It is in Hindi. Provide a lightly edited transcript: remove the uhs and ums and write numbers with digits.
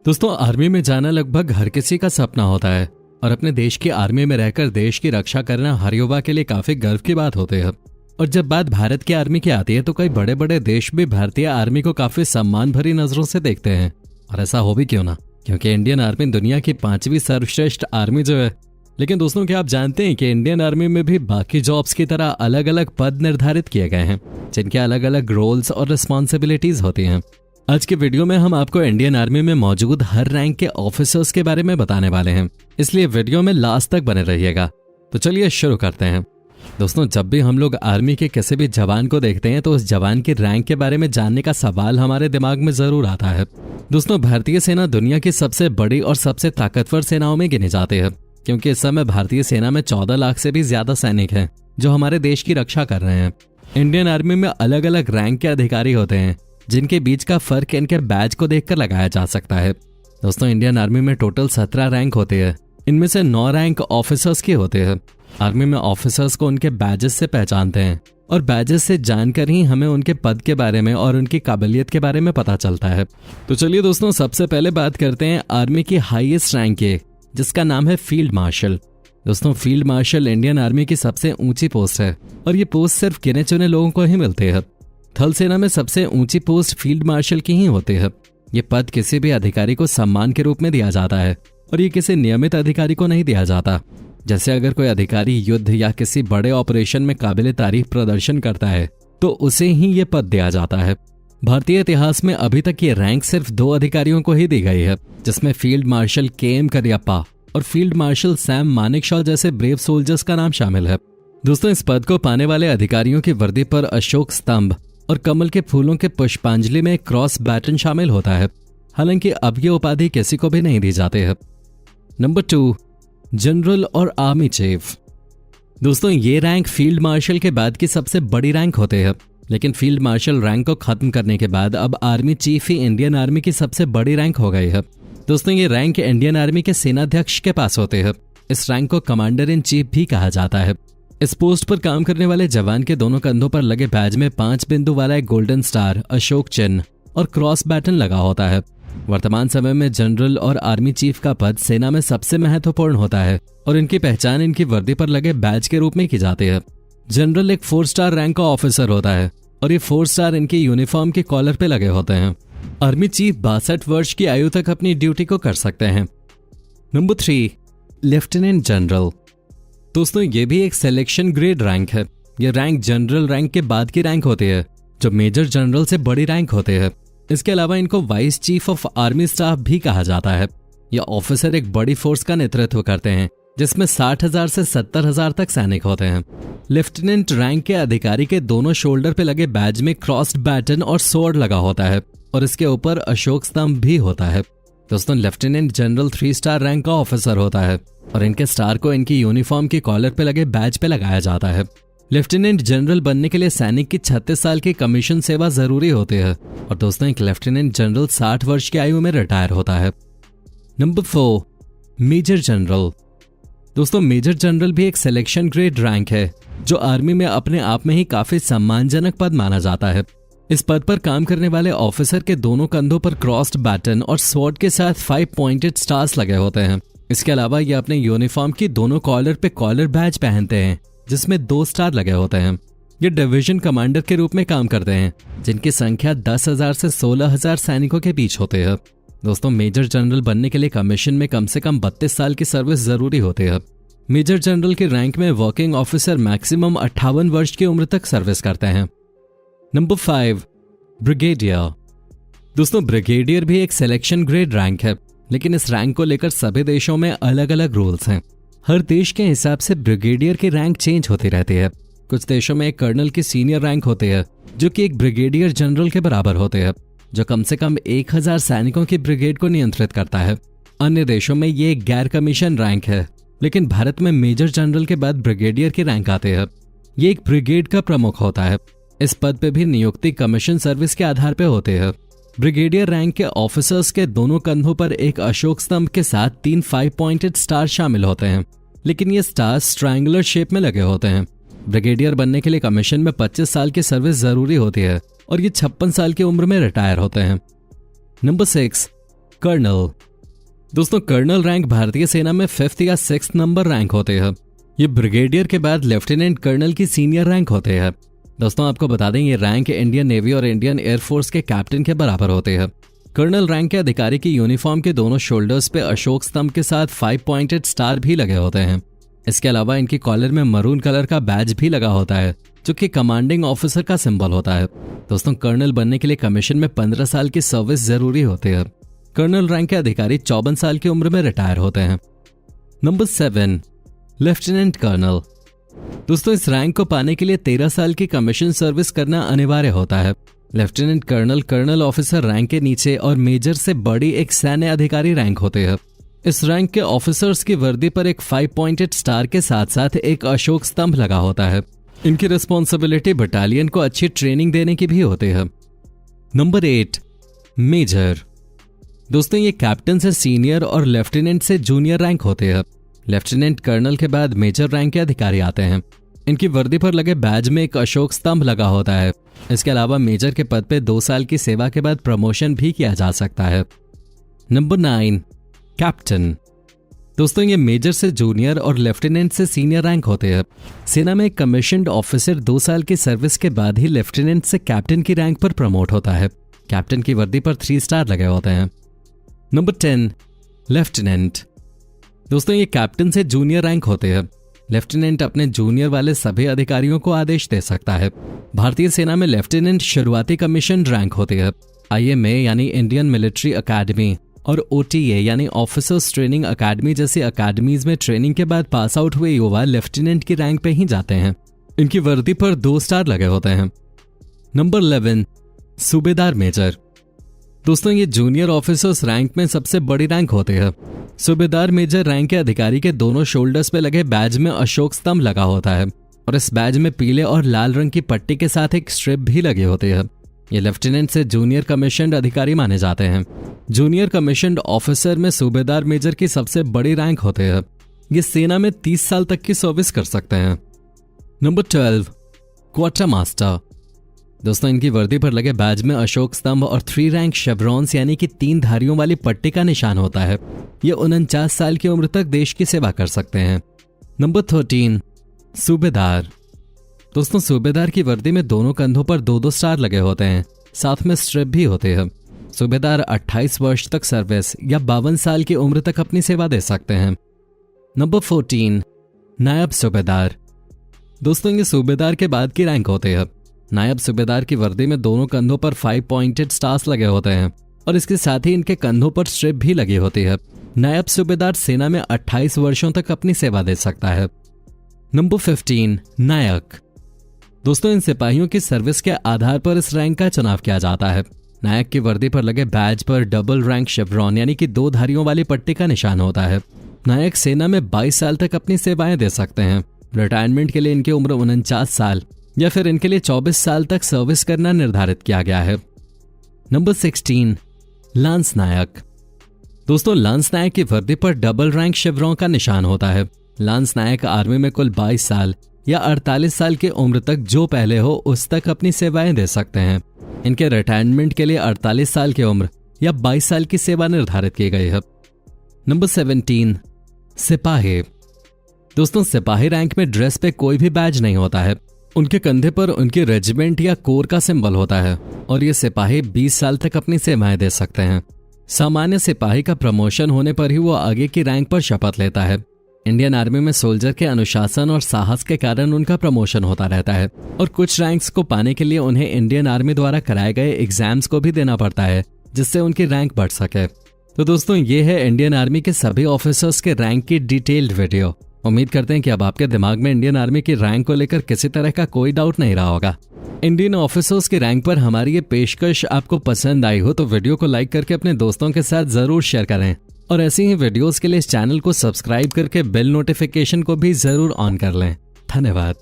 दोस्तों, आर्मी में जाना लगभग हर किसी का सपना होता है और अपने देश की आर्मी में रहकर देश की रक्षा करना हर युवा के लिए काफी गर्व की बात होती है। और जब बात भारत की आर्मी की आती है तो कई बड़े बड़े देश भी भारतीय आर्मी को काफी सम्मान भरी नजरों से देखते हैं। और ऐसा हो भी क्यों ना, क्योंकि इंडियन आर्मी दुनिया की 5वीं सर्वश्रेष्ठ आर्मी जो है। लेकिन दोस्तों, क्या आप जानते हैं कि इंडियन आर्मी में भी बाकी जॉब्स की तरह अलग अलग पद निर्धारित किए गए हैं जिनके अलग अलग रोल्स और रिस्पॉन्सिबिलिटीज होती हैं। आज के वीडियो में हम आपको इंडियन आर्मी में मौजूद हर रैंक के ऑफिसर्स के बारे में बताने वाले हैं, इसलिए वीडियो में लास्ट तक बने रहिएगा। तो चलिए शुरू करते हैं। दोस्तों, जब भी हम लोग आर्मी के किसी भी जवान को देखते हैं तो उस जवान की रैंक के बारे में जानने का सवाल हमारे दिमाग में जरूर आता है। दोस्तों, भारतीय सेना दुनिया की सबसे बड़ी और सबसे ताकतवर सेनाओं में गिनी जाती है, क्योंकि इस समय भारतीय सेना में 14 लाख से भी ज्यादा सैनिक हैं जो हमारे देश की रक्षा कर रहे हैं। इंडियन आर्मी में अलग अलग रैंक के अधिकारी होते हैं जिनके बीच का फर्क इनके बैज को देखकर लगाया जा सकता है। दोस्तों, इंडियन आर्मी में टोटल 17 रैंक होते हैं। इनमें से 9 रैंक ऑफिसर्स के होते हैं। आर्मी में ऑफिसर्स को उनके बैजेस से पहचानते हैं और बैजेस से जानकर ही हमें उनके पद के बारे में और उनकी काबिलियत के बारे में पता चलता है। तो चलिए दोस्तों, सबसे पहले बात करते हैं आर्मी की हाईएस्ट रैंक के, जिसका नाम है फील्ड मार्शल। दोस्तों, फील्ड मार्शल इंडियन आर्मी की सबसे ऊंची पोस्ट है और ये पोस्ट सिर्फ गिने चुने लोगों को ही मिलती है। थल सेना में सबसे ऊंची पोस्ट फील्ड मार्शल की ही होती है। ये पद किसी भी अधिकारी को सम्मान के रूप में दिया जाता है और ये किसी नियमित अधिकारी को नहीं दिया जाता। जैसे अगर कोई अधिकारी युद्ध या किसी बड़े ऑपरेशन में काबिल तारीफ प्रदर्शन करता है तो उसे ही ये पद दिया जाता है। भारतीय इतिहास में अभी तक ये रैंक सिर्फ 2 अधिकारियों को ही दी गई है, जिसमें फील्ड मार्शल KM करियप्पा और फील्ड मार्शल सैम मानेकशॉ जैसे ब्रेव सोल्जर्स का नाम शामिल है। दोस्तों, इस पद को पाने वाले अधिकारियों की वर्दी पर अशोक स्तंभ और कमल के फूलों के पुष्पांजलि में क्रॉस बैटन शामिल होता है। हालांकि अब ये उपाधि किसी को भी नहीं दी जाती है। नंबर 2, जनरल और आर्मी चीफ। दोस्तों, ये रैंक फील्ड मार्शल के बाद की सबसे बड़ी रैंक होते हैं, लेकिन फील्ड मार्शल रैंक को खत्म करने के बाद अब आर्मी चीफ ही इंडियन आर्मी की सबसे बड़ी रैंक हो गई है। दोस्तों, ये रैंक इंडियन आर्मी के सेनाध्यक्ष के पास होते हैं। इस रैंक को कमांडर इन चीफ भी कहा जाता है। इस पोस्ट पर काम करने वाले जवान के दोनों कंधों पर लगे बैज में 5 बिंदु वाला एक गोल्डन स्टार, अशोक चिन्ह और क्रॉस बैटन लगा होता है। वर्तमान समय में जनरल और आर्मी चीफ का पद सेना में सबसे महत्वपूर्ण होता है और इनकी पहचान इनकी वर्दी पर लगे बैज के रूप में की जाती है। जनरल एक 4 स्टार रैंक का ऑफिसर होता है और ये 4 स्टार इनकी यूनिफॉर्म के कॉलर पे लगे होते हैं। आर्मी चीफ 62 वर्ष की आयु तक अपनी ड्यूटी को कर सकते हैं। Number 3, lieutenant general. दोस्तों, ये भी एक सिलेक्शन ग्रेड रैंक है। ये रैंक जनरल रैंक के बाद की रैंक होती है, जो मेजर जनरल से बड़ी रैंक होते हैं। इसके अलावा इनको vice chief of army staff भी कहा जाता है। ये ऑफिसर एक बड़ी फोर्स का नेतृत्व करते हैं जिसमें 60,000 से 70,000 तक सैनिक होते हैं। लेफ्टिनेंट रैंक के अधिकारी के दोनों शोल्डर पे लगे बैज में क्रॉस्ड बैटन और स्वॉर्ड लगा होता है और इसके ऊपर अशोक स्तंभ भी होता है। दोस्तों, लेफ्टिनेंट जनरल 3 स्टार रैंक का ऑफिसर होता है और इनके स्टार को इनकी यूनिफॉर्म की कॉलर पे लगे बैज पे लगाया जाता है। लेफ्टिनेंट जनरल बनने के लिए सैनिक की 36 साल की कमीशन सेवा जरूरी होती है और दोस्तों, एक लेफ्टिनेंट जनरल 60 वर्ष की आयु में रिटायर होता है। Number 4, major general. दोस्तों, मेजर जनरल भी एक सिलेक्शन ग्रेड रैंक है जो आर्मी में अपने आप में ही काफी सम्मानजनक पद माना जाता है। इस पद पर काम करने वाले ऑफिसर के दोनों कंधों पर क्रॉस्ड बैटन और स्वॉर्ड के साथ 5 पॉइंटेड स्टार्स लगे होते हैं। इसके अलावा ये अपने यूनिफॉर्म की दोनों कॉलर पे कॉलर बैज पहनते हैं जिसमें 2 स्टार लगे होते हैं। ये डिवीजन कमांडर के रूप में काम करते हैं जिनकी संख्या 10,000 से 16,000 सैनिकों के बीच होते हैं। दोस्तों, मेजर जनरल बनने के लिए कमीशन में कम से कम 32 साल की सर्विस जरूरी होती है। मेजर जनरल की रैंक में वर्किंग ऑफिसर मैक्सिमम 58 वर्ष की उम्र तक सर्विस करते हैं। Number 5, brigadier. दोस्तों, ब्रिगेडियर भी एक सिलेक्शन ग्रेड रैंक है, लेकिन इस रैंक को लेकर सभी देशों में अलग अलग रूल्स हैं। हर देश के हिसाब से ब्रिगेडियर की रैंक चेंज होती रहती है। कुछ देशों में एक कर्नल की सीनियर रैंक होती है जो कि एक ब्रिगेडियर जनरल के बराबर होते हैं, जो कम से कम 1000 सैनिकों की ब्रिगेड को नियंत्रित करता है। अन्य देशों में ये एक गैर कमीशन रैंक है, लेकिन भारत में मेजर जनरल के बाद ब्रिगेडियर की रैंक आती है। ये एक ब्रिगेड का प्रमुख होता है। इस पद पे भी नियुक्ति कमीशन सर्विस के आधार पे होते हैं। ब्रिगेडियर रैंक के ऑफिसर्स के दोनों कंधों पर एक अशोक स्तंभ के साथ 3 5 पॉइंटेड स्टार शामिल होते हैं, लेकिन ये स्टार्स ट्रायंगुलर शेप में लगे होते हैं। ब्रिगेडियर बनने के लिए कमीशन में 25 साल की सर्विस जरूरी होती है और ये 56 साल की उम्र में रिटायर होते हैं। Number 6, colonel. दोस्तों कर्नल रैंक भारतीय सेना में 5th या 6th नंबर रैंक होते हैं। ये ब्रिगेडियर के बाद लेफ्टिनेंट कर्नल की सीनियर रैंक होते हैं। दोस्तों आपको बता दें ये रैंक इंडियन नेवी और इंडियन एयरफोर्स के कैप्टन के बराबर होते हैं। कर्नल रैंक के अधिकारी की यूनिफॉर्म के दोनों शोल्डर्स पे अशोक स्तंभ के साथ 5 पॉइंटेड स्टार भी लगे होते हैं। इसके अलावा इनकी कॉलर में मरून कलर का बैज भी लगा होता है जो कि कमांडिंग ऑफिसर का सिंबल होता है। दोस्तों कर्नल बनने के लिए कमीशन में 15 साल की सर्विस जरूरी होती है। कर्नल रैंक के अधिकारी 54 साल की उम्र में रिटायर होते हैं। Number 7 lieutenant colonel. दोस्तों इस रैंक को पाने के लिए 13 साल की कमीशन सर्विस करना अनिवार्य होता है। Lieutenant colonel colonel officer rank के नीचे और मेजर से बड़ी एक सैन्य अधिकारी रैंक होते हैं। इस रैंक के ऑफिसर्स की वर्दी पर एक 5 पॉइंटेड स्टार के साथ साथ एक अशोक स्तंभ लगा होता है। इनकी रिस्पॉन्सिबिलिटी बटालियन को अच्छी ट्रेनिंग देने की भी होती है। Number 8 major. दोस्तों ये कैप्टन से सीनियर और लेफ्टिनेंट से जूनियर रैंक होते हैं। लेफ्टिनेंट कर्नल के बाद मेजर रैंक के अधिकारी आते हैं। इनकी वर्दी पर लगे बैज में एक अशोक स्तंभ लगा होता है। इसके अलावा मेजर के पद पे 2 साल की सेवा के बाद प्रमोशन भी किया जा सकता है। Number 9 captain. दोस्तों ये मेजर से जूनियर और लेफ्टिनेंट से सीनियर रैंक होते हैं। सेना में एक कमीशन्ड ऑफिसर 2 साल की सर्विस के बाद ही लेफ्टिनेंट से कैप्टन की रैंक पर प्रमोट होता है। कैप्टन की वर्दी पर 3 स्टार लगे होते हैं। Number 10 lieutenant. दोस्तों ये कैप्टन से जूनियर रैंक होते हैं। लेफ्टिनेंट अपने जूनियर वाले सभी अधिकारियों को आदेश दे सकता है। भारतीय सेना में लेफ्टिनेंट शुरुआती कमीशन रैंक होती है। IMA यानी इंडियन मिलिट्री अकेडमी और OTA यानी ऑफिसर्स ट्रेनिंग अकेडमी जैसी अकेडमीज में ट्रेनिंग के बाद पास आउट हुए युवा लेफ्टिनेंट की रैंक पे ही जाते हैं। इनकी वर्दी पर 2 स्टार लगे होते हैं। नंबर 11 सूबेदार मेजर। दोस्तों ये जूनियर ऑफिसर्स रैंक में सबसे बड़ी रैंक होती है। सूबेदार मेजर रैंक के अधिकारी के दोनों शोल्डर्स पे लगे बैज में अशोक स्तंभ लगा होता है और इस बैज में पीले और लाल रंग की पट्टी के साथ एक स्ट्रिप भी लगी होती है। ये लेफ्टिनेंट से जूनियर कमीशन्ड अधिकारी माने जाते हैं। जूनियर कमीशन्ड ऑफिसर में सूबेदार मेजर की सबसे बड़ी रैंक होती है। ये सेना में 30 साल तक की सर्विस कर सकते हैं। Number 12 quarter master. दोस्तों इनकी वर्दी पर लगे बैज में अशोक स्तंभ और 3 रैंक शेवरॉन्स यानी कि 3 धारियों वाली पट्टी का निशान होता है। ये 49 साल की उम्र तक देश की सेवा कर सकते हैं। नंबर 13 सूबेदार। दोस्तों सूबेदार की वर्दी में दोनों कंधों पर 2-2 स्टार लगे होते हैं, साथ में स्ट्रिप भी होते हैं। सूबेदार 28 वर्ष तक सर्विस या 52 साल की उम्र तक अपनी सेवा दे सकते हैं। नंबर 14 नायब सूबेदार। दोस्तों ये सूबेदार के बाद की रैंक होते हैं। नायब सूबेदार की वर्दी में दोनों कंधों पर 5 पॉइंटेड स्टार्स लगे होते हैं और इसके साथ ही इनके कंधों पर स्ट्रिप भी लगी होती है। नायब सूबेदार सेना में 28 वर्षों तक अपनी सेवा दे सकता है। नंबर 15 नायक। दोस्तों इन सिपाहियों की सर्विस के आधार पर इस रैंक का चुनाव किया जाता है। नायक की वर्दी पर लगे बैज पर डबल रैंक शेवरॉन यानी कि 2 धारियों वाली पट्टी का निशान होता है। नायक सेना में 22 साल तक अपनी सेवाएं दे सकते हैं। रिटायरमेंट के लिए इनकी उम्र 49 साल या फिर इनके लिए 24 साल तक सर्विस करना निर्धारित किया गया है। नंबर 16 लांस नायक। दोस्तों लांस नायक की वर्दी पर डबल रैंक शेवरॉन का निशान होता है। लांस नायक आर्मी में कुल 22 साल या 48 साल की उम्र तक जो पहले हो उस तक अपनी सेवाएं दे सकते हैं। इनके रिटायरमेंट के लिए 48 साल की उम्र या 22 साल की सेवा निर्धारित की गई है। नंबर 17 सिपाही। दोस्तों सिपाही रैंक में ड्रेस पे कोई भी बैज नहीं होता है। उनके कंधे पर उनकी रेजिमेंट या कोर का सिंबल होता है और ये सिपाही 20 साल तक अपनी सेवाएं दे सकते हैं। सामान्य सिपाही का प्रमोशन होने पर ही वो आगे की रैंक पर शपथ लेता है। इंडियन आर्मी में सोल्जर के अनुशासन और साहस के कारण उनका प्रमोशन होता रहता है और कुछ रैंक्स को पाने के लिए उन्हें इंडियन आर्मी द्वारा कराए गए एग्जाम्स को भी देना पड़ता है जिससे उनकी रैंक बढ़ सके। तो दोस्तों ये है इंडियन आर्मी के सभी ऑफिसर्स के रैंक की डिटेल्ड वीडियो। उम्मीद करते हैं कि अब आपके दिमाग में इंडियन आर्मी की रैंक को लेकर किसी तरह का कोई डाउट नहीं रहा होगा। इंडियन ऑफिसर्स की रैंक पर हमारी ये पेशकश आपको पसंद आई हो तो वीडियो को लाइक करके अपने दोस्तों के साथ जरूर शेयर करें और ऐसी ही वीडियोस के लिए इस चैनल को सब्सक्राइब करके बेल नोटिफिकेशन को भी जरूर ऑन कर लें। धन्यवाद।